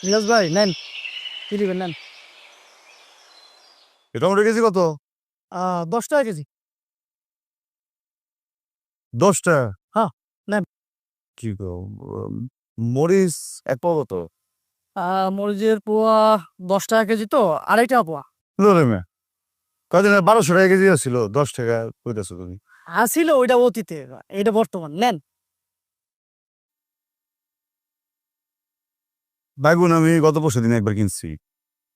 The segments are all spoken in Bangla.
নীরজ ভাই নেন, কি দিবেন নেন। টমেটো কেজি কত? 10 টাকা কেজি। 10 টাকা? হ্যাঁ, নেন। কি গো, মরিচ এক পাও কত? মরিচের পোয়া 10 টাকা কেজি, তো 2.5 টাকা পোয়া। ধরে মে কদিন 1200 টাকা কেজি ছিল, 10 টাকা কইতেছো তুমি? ছিল ওইটা অতীতে, এটা বর্তমান। নেন। বেগুন আমি গত পরশু দিন একবার কিনছি,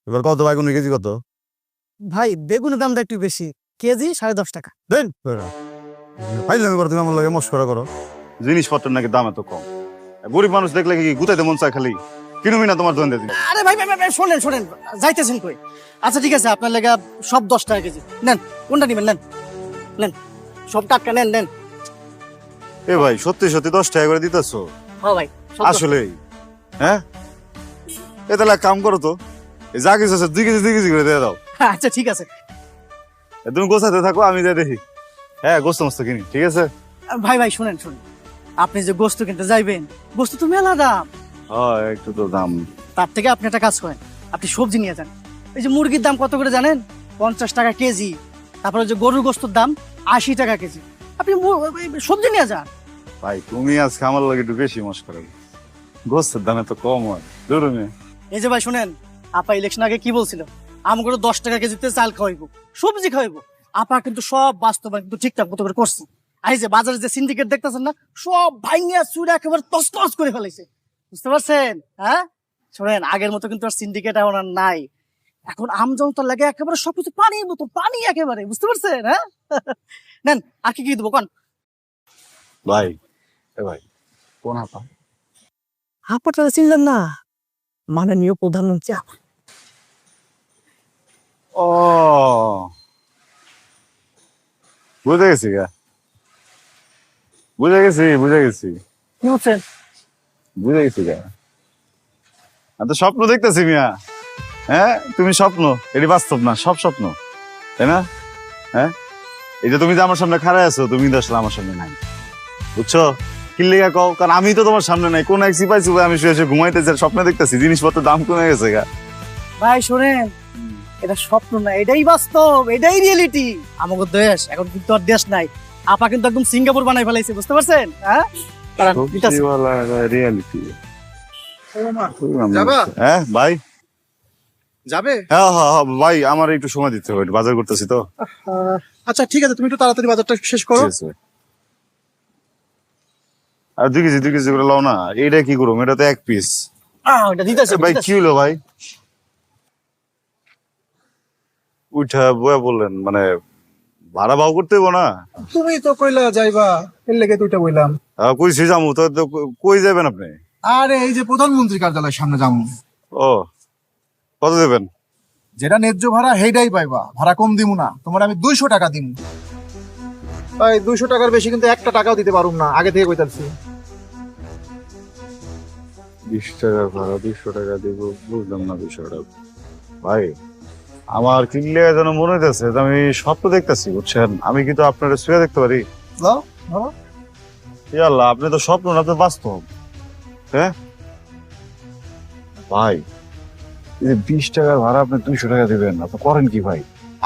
এবার কত বেগুনের কেজি কত? ভাই বেগুনের দামটা একটু বেশি, কেজি 10.5 টাকা। দেন ফাইলামি করো তুমি, আমার লাগে মস্করা করো। জিনিসপত্রের নাকি দাম এত কম, গরিব মানুষ দেখলে কি গুতাইতে মন চায় খালি? কিনুমি না তোমার দোকান? আরে ভাই ভাই ভাই ভাই, শোনেন শোনেন, যাইতেছেন কই? আচ্ছা ঠিক আছে, আপনার লেগা সব 10 টাকা কেজি। নেন, কোনটা নিবেন নেন, নেন, সব টাটকা নেন নেন। এ ভাই সত্যি সত্যি 10 টাকা করে দিতেছো? হ্যাঁ ভাই, সব আসলেই? হ্যাঁ, এ তাহলে এক কাম করো তো, এই যা কিছু আছে 2 কেজি করে দিয়ে দাও। আচ্ছা ঠিক আছে। তুমি গোছাতে থাকো, আমি যাই দেখি। হ্যাঁ, গোস্ত মস্ত কিনি, ঠিক আছে? ভাই ভাই শুনেন শুনেন, আপনি যে গোস্ত কিনতে যাইবেন, গোস্ত তো মেলা দাম। হ্যাঁ, একটু তো দাম। তার থেকে আপনি একটা কাজ করেন, আপনি সবজি নিয়ে যান। এই যে মুরগির দাম কত করে জানেন? 50 টাকা কেজি। তারপরে যে গরুর গোস্তর দাম 80 টাকা কেজি। আপনি সবজি নিয়ে যান। ভাই তুমি আজকে আমার লাগে একটু বেশি মস্করা, গোস্তের দাম এত কম হয়? ধরুন এই যে ভাই শুনেন, আপা ইলেকশন আগে কি বলছিল? আমগুলো 10 টাকা কেজিতে চাল খাওয়াইবো, সবজি খাওয়াইবো। আপা কিন্তু সব বাস্তবায়ন কিন্তু ঠিকঠাক মতো করে করছে। আর এই যে বাজারে যে সিন্ডিকেট দেখতেছেন না, সব ভাইঙ্গা চুরা একেবারে তছনছ করে ফেলাইছে। বুঝতে পারছেন? হ্যাঁ, শোনেন, আগের মতো কিন্তু আর সিন্ডিকেট এখন আর নাই। এখন আম জনতার লাগে একেবারে সবকিছু পানির মতো, পানি একেবারে। বুঝতে পারছেন? হ্যাঁ নেন, আর কি কি দেবো কন? ভাই। এ ভাই, কোন আপা? আপাটা চিনলেন না? মাননীয় প্রধানমন্ত্রী। ও, বুঝে গেছি গা, বুঝে গেছি বুঝে গেছি কি হচ্ছেন? বুঝে গেছি গা। আমি তো স্বপ্ন দেখতেছি মিয়া। হ্যাঁ, তুমি স্বপ্ন, এটি বাস্তব না, সব স্বপ্ন, তাই না? হ্যাঁ, এই যে তুমি যে আমার সামনে খাড়ায় আছো, তুমি কিন্তু আসলে আমার সামনে নাই, বুঝছো? কি লেগা কও, কারণ আমি তো তোমার সামনে নাই। কোন এক সিপাই চুপাই আমি শুয়ে শুয়ে ঘুমাইতেছি আর স্বপ্ন দেখতেছি, জিনিসপত্রের দাম কমে গেছে গা। ভাই শোনেন, এটা স্বপ্ন না, এটাই বাস্তব, এটাই রিয়েলিটি। আমাদের দেশ এখন কিন্তু আর দেশ নাই। আপা কিন্তু একদম সিঙ্গাপুর বানাই ফেলাইছে। বুঝতে পারছেন? হ্যাঁ, রিয়ালিটি। যাবা? হ্যাঁ ভাই। যাবে? হ্যাঁ হ্যাঁ হ্যাঁ ভাই, আমার একটু সময় দিতে হবে, একটু বাজার করতেছি তো। আচ্ছা ঠিক আছে, তুমি একটু তাড়াতাড়ি বাজারটা শেষ করো। ঠিক আছে। আর 2 কেজি করে লাও না। এইটা কি করবো, এটা তো এক পিস। ওটা দিতেছে ভাই কি হলো ভাই? উঠা বয়া বললেন মানে ভাড়া ভাও করতে হইব না? তুমি তো কইলা যাইবা, এর লেগে দুইটা বললাম। কইছি যাবো তো, কই যাবেন আপনি? আরে এই যে প্রধানমন্ত্রী কার্যালয়ের সামনে যাবো। ও, কত দেবেন? যেটা ন্যায্য ভাড়া সেইটাই পাইবা, ভাড়া কম দিমু না। তোমার আমি 200 টাকা দিমু। ভাই 200 টাকার বেশি কিন্তু একটা টাকাও দিতে পারুম না, আগে থেকে কইতাছি। 20 টাকা ভাড়া, 200 টাকা দিব, বুঝলাম না বিষয়টা ভাই। আমার কিনলে যেন মনে হইতেছে যে আমি স্বপ্ন দেখতেছি, বুঝছেন? আমি কিন্তু আপনার শুয়ে দেখতে পারি। যাও ধরো। আল্লাহ, আপনি তো স্বপ্ন না, তো বাস্তব। হ্যাঁ ভাই, এই যে 20 টাকার ভাড়া আপনি 200 টাকা দিবেন, আপনি করেন কি ভাই?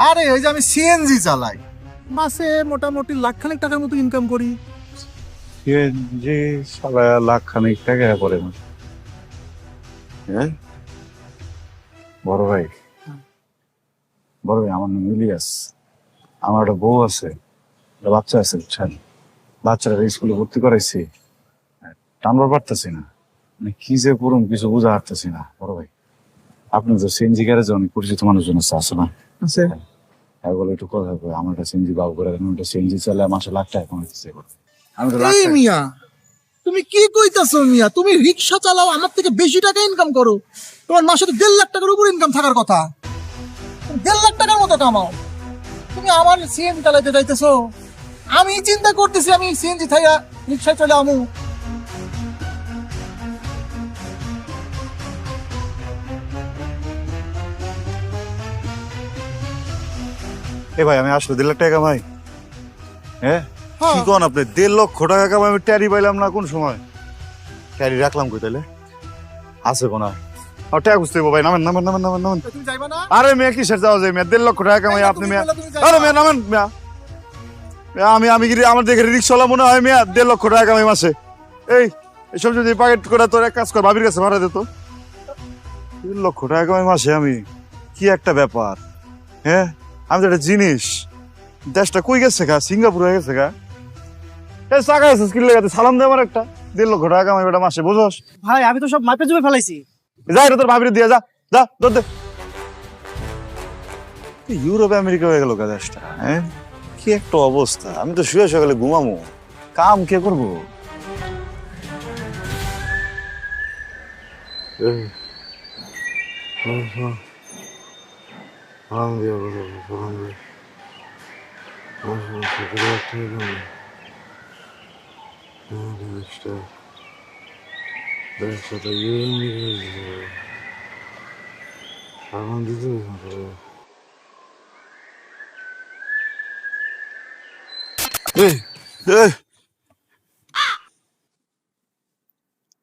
আরে ওই যে আমি সিএনজি চালাই, মাসে মোটামুটি লাখখানেক টাকার মতো ইনকাম করি। যে সালায়া লাখ খানিক টাকা পড়ে না? হ্যাঁ বড় ভাই, বড় ভাই, আমার নাম ইলিয়াস। আমার একটা বউ আছে, একটা বাচ্চা আছে, বুঝছেন? বাচ্চারা স্কুলে ভর্তি করাইছি, টানবার পারতেছি না। মানে কি যে করুন, কিছু বুঝা পারতেছি না। বড় ভাই, আপনি তো সিএনজি গ্যারেজে অনেক পরিচিত মানুষজন আছে না? আছে। হ্যাঁ, বলে একটু কথা কই, আমার একটা সিএনজি বাবু করে, আমি একটা সিএনজি চালে মাসে লাখ টাকা কামাইতেছি। আমি তো লাখ এই টাকা। মিয়া, তুমি কি কইতাছো মিয়া? তুমি রিক্সা চালাও, আমার থেকে বেশি টাকা ইনকাম করো। তোমার মাসে তো 1.5 লাখ টাকার উপর ইনকাম থাকার কথা। 1.5 লাখ টাকার মতো কামাও, তুমি আমার সিএনজি চালাইতে যাইতেছো? আমি চিন্তা করতেছি আমি সিএনজি থাইয়া রিক্সায় চলে আমু। এ ভাই, আমি আসলে 1.5 লাখ টাকা কামাই? হ্যাঁ, হ্যাঁ। কি কোন আপনি? 1.5 লক্ষ টাকা কামাই? আমি ট্যারি পাইলাম না কোন সময়? ট্যারি রাখলাম কই তাইলে? আছে কোনা? টাকা খুঁজতে হইবো ভাই, নামেন নামেন নামেন নামেন নামেন। তুমি যাইবা না? আরে মেয়ে কিসের যাওয়া যায় মেয়ে, 1.5 লক্ষ টাকা কামাই আপনি তুমি মেয়ে। বললে তুমি যাইবা আরে না। মেয়ে নামেন মেয়া। মেয়া, আমি কি আমার দেখে রিক্সাওয়ালা মনে হয় মেয়া? 1.5 লক্ষ টাকা কামাই মাসে। এসব যদি প্যাকেট করে তোর এক কাজ কর, ভাবির কাছে ভাড়া দে তো। 3 লক্ষ টাকা কামাই মাসে আমি, কি একটা ব্যাপার। হ্যাঁ, আমি তো একটা জিনিস, দেশটা কই গেছে গা? সিঙ্গাপুর হয়ে গেছে গা। টাকা আছে স্কিল লাগাতে সালাম দে আমার একটা। 1.5 লক্ষ টাকা কামাই বেটা মাসে, বুঝোস? ভাই আমি তো সব মাপে জমে ফেলাইছি। যা এটা তোর ভাবির দিয়ে যা, যা তোর দে। ইউরোপ আমেরিকা হয়ে গেল দেশটা, হ্যাঁ? কি একটা অবস্থা, আমি তো শুয়ে সকালে ঘুমামো, কাম কে করবো?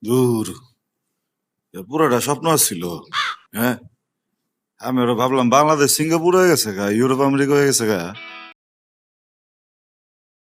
দূর, পুরোটা স্বপ্ন ছিল। হ্যাঁ, আমি ওরা ভাবলাম বাংলাদেশ সিঙ্গাপুর হয়ে গেছে গা, ইউরোপ আমেরিকা হয়ে গেছে গা।